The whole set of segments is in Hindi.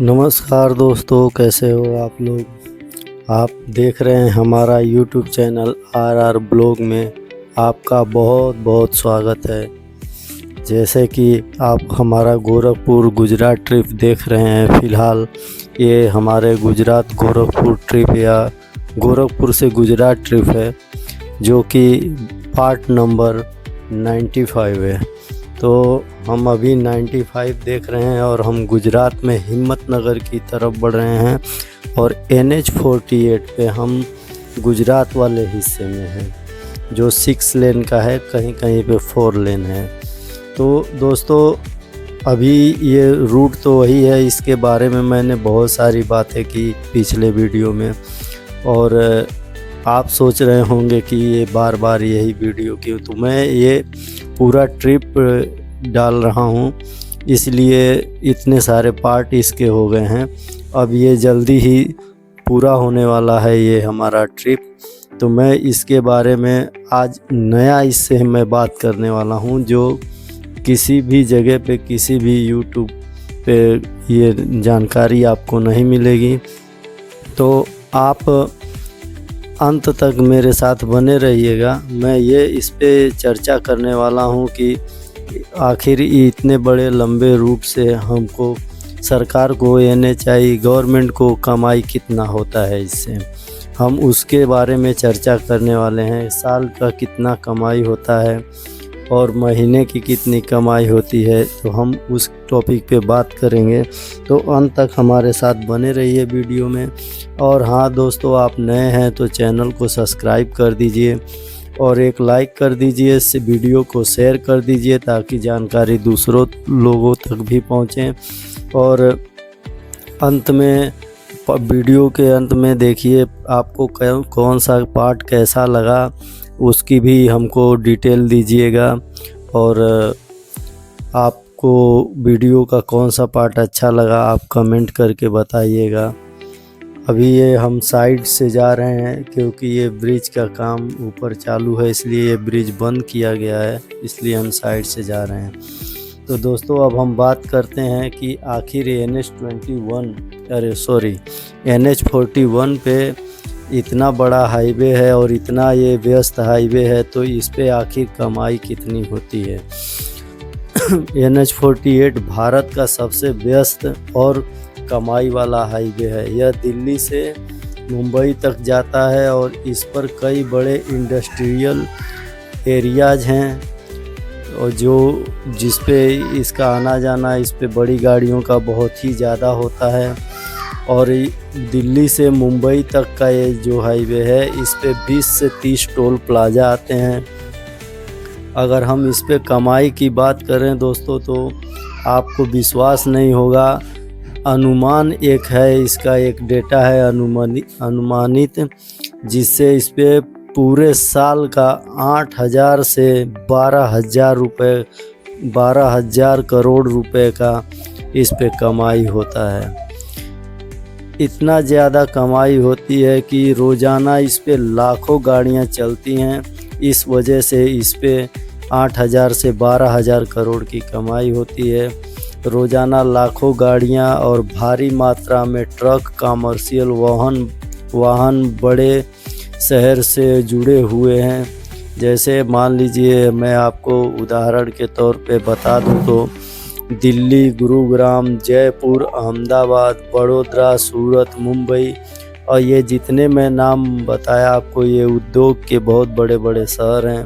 नमस्कार दोस्तों, कैसे हो आप लोग। आप देख रहे हैं हमारा यूट्यूब चैनल आर ब्लॉग में। आपका बहुत बहुत स्वागत है। जैसे कि आप हमारा गोरखपुर गुजरात ट्रिप देख रहे हैं। फ़िलहाल ये हमारे गुजरात गोरखपुर ट्रिप या गोरखपुर से गुजरात ट्रिप है, जो कि पार्ट नंबर 95 है। तो हम अभी 95 देख रहे हैं और हम गुजरात में हिम्मतनगर की तरफ बढ़ रहे हैं और NH-48 पे हम गुजरात वाले हिस्से में हैं, जो 6 लेन का है, कहीं कहीं पे 4 लेन है। तो दोस्तों, अभी ये रूट तो वही है। इसके बारे में मैंने बहुत सारी बातें की पिछले वीडियो में, और आप सोच रहे होंगे कि ये बार बार यही वीडियो क्यों। तो मैं ये पूरा ट्रिप डाल रहा हूँ, इसलिए इतने सारे पार्ट इसके हो गए हैं। अब ये जल्दी ही पूरा होने वाला है ये हमारा ट्रिप। तो मैं इसके बारे में आज नया इससे मैं बात करने वाला हूँ, जो किसी भी जगह पे, किसी भी यूट्यूब पे ये जानकारी आपको नहीं मिलेगी। तो आप अंत तक मेरे साथ बने रहिएगा। मैं ये इस पे चर्चा करने वाला हूँ कि आखिर इतने बड़े लंबे रूट से हमको, सरकार को, NHI गवर्नमेंट को कमाई कितना होता है इससे, हम उसके बारे में चर्चा करने वाले हैं। साल का कितना कमाई होता है और महीने की कितनी कमाई होती है, तो हम उस टॉपिक पे बात करेंगे। तो अंत तक हमारे साथ बने रहिए वीडियो में। और हाँ दोस्तों, आप नए हैं तो चैनल को सब्सक्राइब कर दीजिए और एक लाइक कर दीजिए। इस वीडियो को शेयर कर दीजिए ताकि जानकारी दूसरों लोगों तक भी पहुँचे। और अंत में, वीडियो के अंत में देखिए आपको कौन सा पार्ट कैसा लगा, उसकी भी हमको डिटेल दीजिएगा। और आपको वीडियो का कौन सा पार्ट अच्छा लगा, आप कमेंट करके बताइएगा। अभी ये हम साइड से जा रहे हैं क्योंकि ये ब्रिज का काम ऊपर चालू है, इसलिए ये ब्रिज बंद किया गया है, इसलिए हम साइड से जा रहे हैं। तो दोस्तों, अब हम बात करते हैं कि आखिर NH-41 पे इतना बड़ा हाईवे है और इतना ये व्यस्त हाईवे है, तो इस पे आखिर कमाई कितनी होती है। NH-48 भारत का सबसे व्यस्त और कमाई वाला हाईवे है। यह दिल्ली से मुंबई तक जाता है और इस पर कई बड़े इंडस्ट्रियल एरियाज हैं, और जिस पे इसका आना जाना, इस पे बड़ी गाड़ियों का बहुत ही ज़्यादा होता है। और दिल्ली से मुंबई तक का ये जो हाईवे है, इस पे 20 से 30 टोल प्लाजा आते हैं। अगर हम इस पे कमाई की बात करें दोस्तों, तो आपको विश्वास नहीं होगा। अनुमान एक है, इसका एक डेटा है अनुमानित, जिससे इस पे पूरे साल का 8,000 से 12,000 करोड़ रुपए का इस पे कमाई होता है। इतना ज़्यादा कमाई होती है कि रोज़ाना इस पे लाखों गाड़ियां चलती हैं। इस वजह से इस पे 8,000 से 12,000 करोड़ की कमाई होती है। रोज़ाना लाखों गाड़ियां और भारी मात्रा में ट्रक, कमर्शियल वाहन बड़े शहर से जुड़े हुए हैं। जैसे मान लीजिए, मैं आपको उदाहरण के तौर पे बता दूं तो दिल्ली, गुरुग्राम, जयपुर, अहमदाबाद, बड़ौदा, सूरत, मुंबई, और ये जितने मैं नाम बताया आपको, ये उद्योग के बहुत बड़े बड़े शहर हैं।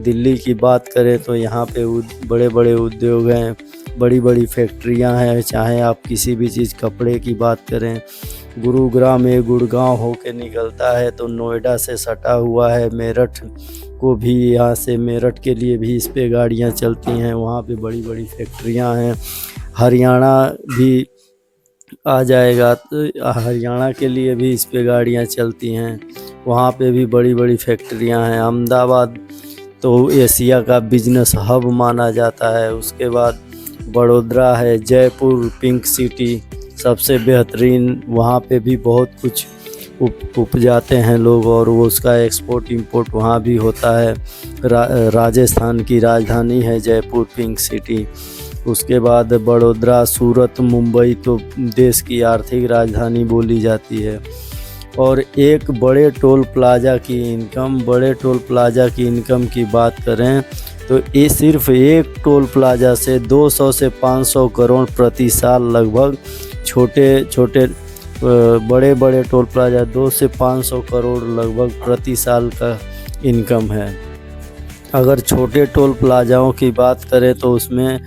दिल्ली की बात करें तो यहाँ पे बड़े बड़े उद्योग हैं, बड़ी बड़ी फैक्ट्रियाँ हैं। चाहे आप किसी भी चीज़, कपड़े की बात करें, गुरुग्राम में गुड़गांव होके निकलता है, तो नोएडा से सटा हुआ है। मेरठ को भी, यहाँ से मेरठ के लिए भी इस पे गाड़ियाँ चलती हैं, वहाँ पे बड़ी बड़ी फैक्ट्रियाँ हैं। हरियाणा भी आ जाएगा तो हरियाणा के लिए भी इस पे गाड़ियाँ चलती हैं, वहाँ पे भी बड़ी बड़ी फैक्ट्रियाँ हैं। अहमदाबाद तो एशिया का बिजनेस हब माना जाता है। उसके बाद बड़ौदा है, जयपुर पिंक सिटी सबसे बेहतरीन, वहाँ पे भी बहुत कुछ उपजाते हैं लोग, और वो उसका एक्सपोर्ट इंपोर्ट वहाँ भी होता है। राजस्थान की राजधानी है जयपुर पिंक सिटी। उसके बाद बड़ौदा, सूरत, मुंबई तो देश की आर्थिक राजधानी बोली जाती है। और एक बड़े टोल प्लाज़ा की इनकम की बात करें तो ये सिर्फ एक टोल प्लाज़ा से 200 से 500 करोड़ प्रति साल लगभग, छोटे बड़े टोल प्लाज़ा 2 से 500 करोड़ लगभग प्रति साल का इनकम है। अगर छोटे टोल प्लाज़ाओं की बात करें तो उसमें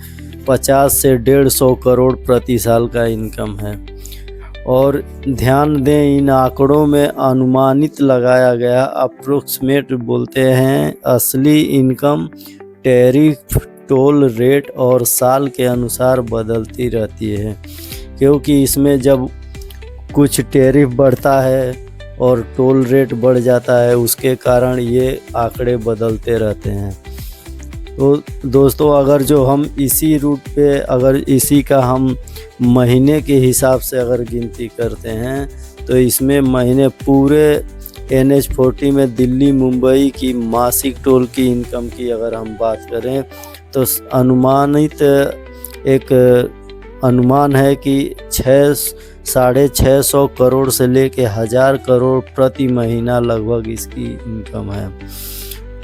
50 से 150 करोड़ प्रति साल का इनकम है। और ध्यान दें, इन आंकड़ों में अनुमानित लगाया गया अप्रोक्सीमेट बोलते हैं, असली इनकम टैरिफ, टोल रेट और साल के अनुसार बदलती रहती है, क्योंकि इसमें जब कुछ टैरिफ बढ़ता है और टोल रेट बढ़ जाता है, उसके कारण ये आंकड़े बदलते रहते हैं। तो दोस्तों, अगर जो हम इसी रूट पे अगर इसी का हम महीने के हिसाब से अगर गिनती करते हैं तो इसमें महीने पूरे NH40 में दिल्ली मुंबई की मासिक टोल की इनकम की अगर हम बात करें तो अनुमानित एक अनुमान है कि 600-650 करोड़ से लेके 1000 करोड़ प्रति महीना लगभग इसकी इनकम है।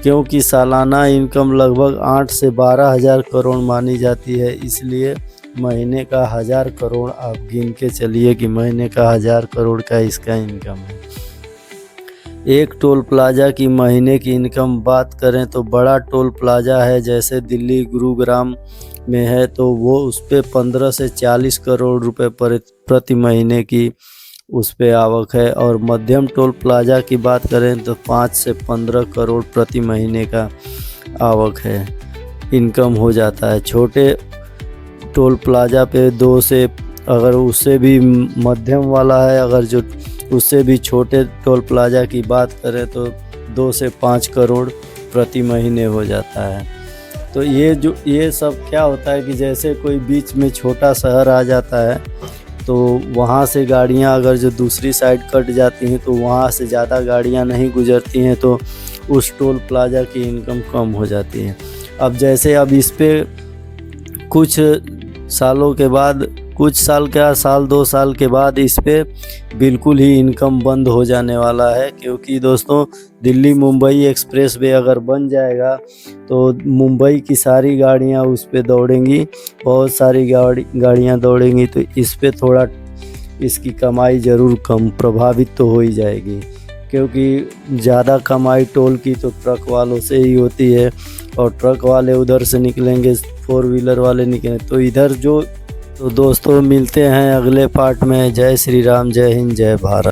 क्योंकि सालाना इनकम लगभग 8 से 12 हज़ार करोड़ मानी जाती है, इसलिए महीने का 1000 करोड़ आप गिन के चलिए कि महीने का 1000 करोड़ का इसका इनकम है। एक टोल प्लाज़ा की महीने की इनकम बात करें तो बड़ा टोल प्लाज़ा है जैसे दिल्ली गुरुग्राम में है तो वो उस पर 15 से 40 करोड़ रुपए प्रति महीने की उस पे आवक है। और मध्यम टोल प्लाज़ा की बात करें तो 5 से 15 करोड़ प्रति महीने का आवक है, इनकम हो जाता है। छोटे टोल प्लाज़ा पे 2 से, अगर उससे भी मध्यम वाला है, अगर जो उससे भी छोटे टोल प्लाज़ा की बात करें तो 2 से 5 करोड़ प्रति महीने हो जाता है। तो ये सब क्या होता है कि जैसे कोई बीच में छोटा शहर आ जाता है तो वहाँ से गाड़ियाँ अगर जो दूसरी साइड कट जाती हैं तो वहाँ से ज़्यादा गाड़ियाँ नहीं गुजरती हैं, तो उस टोल प्लाज़ा की इनकम कम हो जाती है। अब जैसे अब इस पे कुछ सालों के बाद, कुछ साल 2 साल के बाद इस पे बिल्कुल ही इनकम बंद हो जाने वाला है, क्योंकि दोस्तों दिल्ली मुंबई एक्सप्रेस वे अगर बन जाएगा तो मुंबई की सारी गाड़ियां उस पे दौड़ेंगी, बहुत सारी गाड़ियां दौड़ेंगी, तो इस पे थोड़ा इसकी कमाई ज़रूर कम प्रभावित तो हो ही जाएगी, क्योंकि ज़्यादा कमाई टोल की तो ट्रक वालों से ही होती है, और ट्रक वाले उधर से निकलेंगे, 4 व्हीलर वाले निकलेंगे तो इधर जो। तो दोस्तों मिलते हैं अगले पार्ट में। जय श्री राम, जय हिंद, जय भारत।